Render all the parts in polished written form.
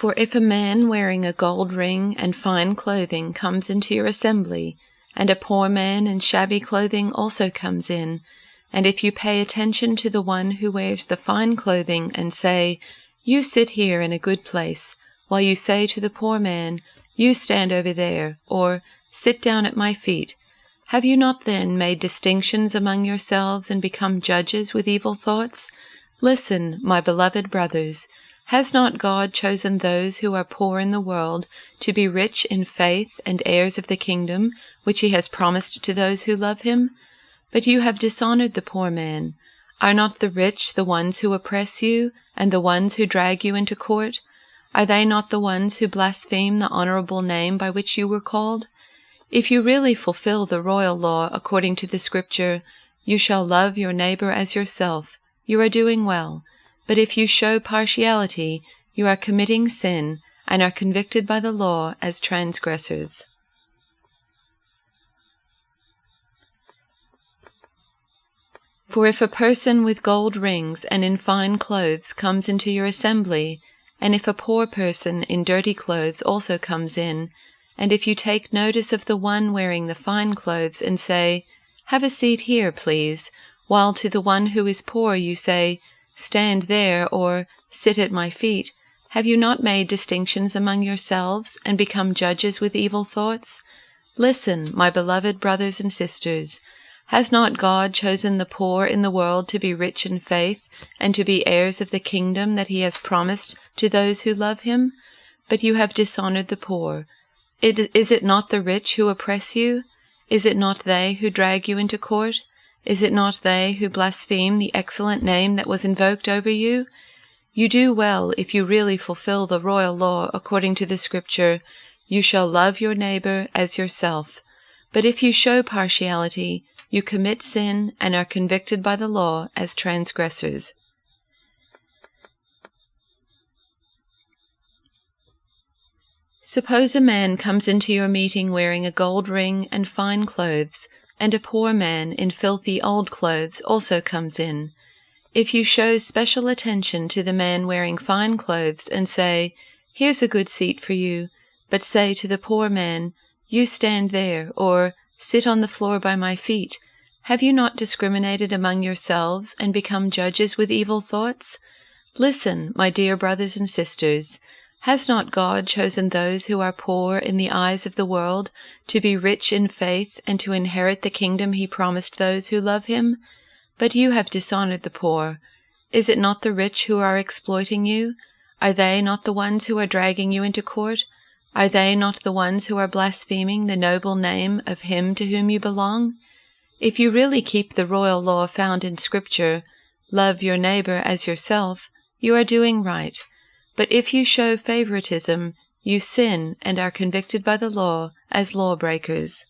For if a man wearing a gold ring and fine clothing comes into your assembly, and a poor man in shabby clothing also comes in, and if you pay attention to the one who wears the fine clothing and say, "You sit here in a good place," while you say to the poor man, "You stand over there," or "Sit down at my feet," have you not then made distinctions among yourselves and become judges with evil thoughts? Listen, my beloved brothers. Has not God chosen those who are poor in the world to be rich in faith and heirs of the kingdom which he has promised to those who love him? But you have dishonored the poor man. Are not the rich the ones who oppress you, and the ones who drag you into court? Are they not the ones who blaspheme the honorable name by which you were called? If you really fulfill the royal law according to the Scripture, "You shall love your neighbor as yourself," you are doing well. But if you show partiality, you are committing sin, and are convicted by the law as transgressors. For if a person with gold rings and in fine clothes comes into your assembly, and if a poor person in dirty clothes also comes in, and if you take notice of the one wearing the fine clothes and say, "Have a seat here, please," while to the one who is poor you say, "Stand there," or "Sit at my feet," have you not made distinctions among yourselves and become judges with evil thoughts? Listen, my beloved brothers and sisters. Has not God chosen the poor in the world to be rich in faith and to be heirs of the kingdom that he has promised to those who love him? But you have dishonored the poor. Is it not the rich who oppress you? Is it not they who drag you into court? Is it not they who blaspheme the excellent name that was invoked over you? You do well if you really fulfill the royal law according to the Scripture, "You shall love your neighbor as yourself." But if you show partiality, you commit sin and are convicted by the law as transgressors. Suppose a man comes into your meeting wearing a gold ring and fine clothes, and a poor man in filthy old clothes also comes in. If you show special attention to the man wearing fine clothes and say, "Here's a good seat for you," but say to the poor man, "You stand there," or "Sit on the floor by my feet," have you not discriminated among yourselves and become judges with evil thoughts? Listen, my dear brothers and sisters. Has not God chosen those who are poor in the eyes of the world to be rich in faith and to inherit the kingdom he promised those who love him? But you have dishonored the poor. Is it not the rich who are exploiting you? Are they not the ones who are dragging you into court? Are they not the ones who are blaspheming the noble name of him to whom you belong? If you really keep the royal law found in Scripture, "Love your neighbor as yourself," you are doing right. But if you show favoritism, you sin and are convicted by the law as lawbreakers.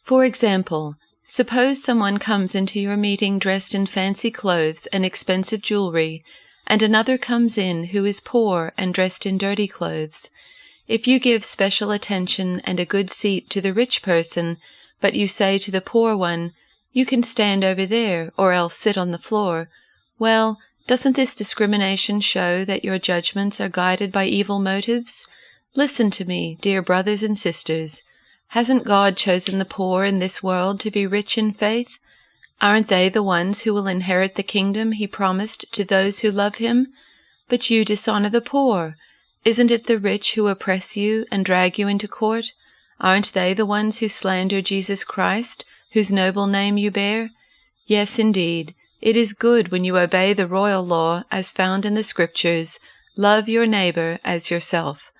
For example, suppose someone comes into your meeting dressed in fancy clothes and expensive jewelry, and another comes in who is poor and dressed in dirty clothes. If you give special attention and a good seat to the rich person, but you say to the poor one, "You can stand over there, or else sit on the floor," well, doesn't this discrimination show that your judgments are guided by evil motives? Listen to me, dear brothers and sisters. Hasn't God chosen the poor in this world to be rich in faith? Aren't they the ones who will inherit the kingdom he promised to those who love him? But you dishonor the poor. Isn't it the rich who oppress you and drag you into court? Aren't they the ones who slander Jesus Christ, whose noble name you bear? Yes, indeed, it is good when you obey the royal law as found in the Scriptures, "Love your neighbor as yourself."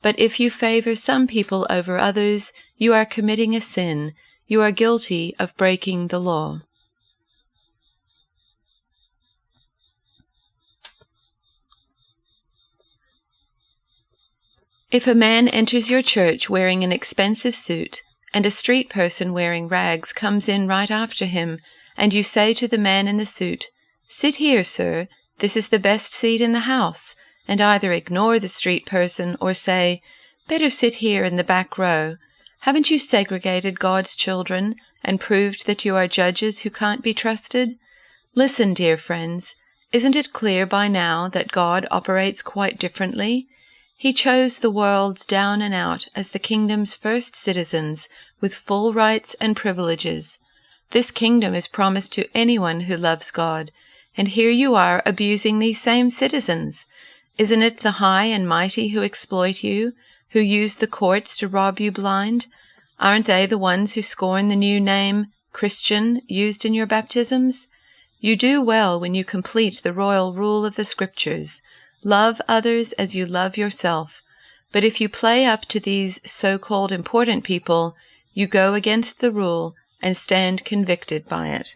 But if you favor some people over others, you are committing a sin. You are guilty of breaking the law. If a man enters your church wearing an expensive suit, and a street person wearing rags comes in right after him, and you say to the man in the suit, "Sit here, sir, this is the best seat in the house," and either ignore the street person or say, "Better sit here in the back row," haven't you segregated God's children and proved that you are judges who can't be trusted? Listen, dear friends, isn't it clear by now that God operates quite differently? He chose the world's down and out as the kingdom's first citizens with full rights and privileges. This kingdom is promised to anyone who loves God, and here you are abusing these same citizens. Isn't it the high and mighty who exploit you, who use the courts to rob you blind? Aren't they the ones who scorn the new name, Christian, used in your baptisms? You do well when you complete the royal rule of the Scriptures. Love others as you love yourself. But if you play up to these so-called important people, you go against the rule and stand convicted by it.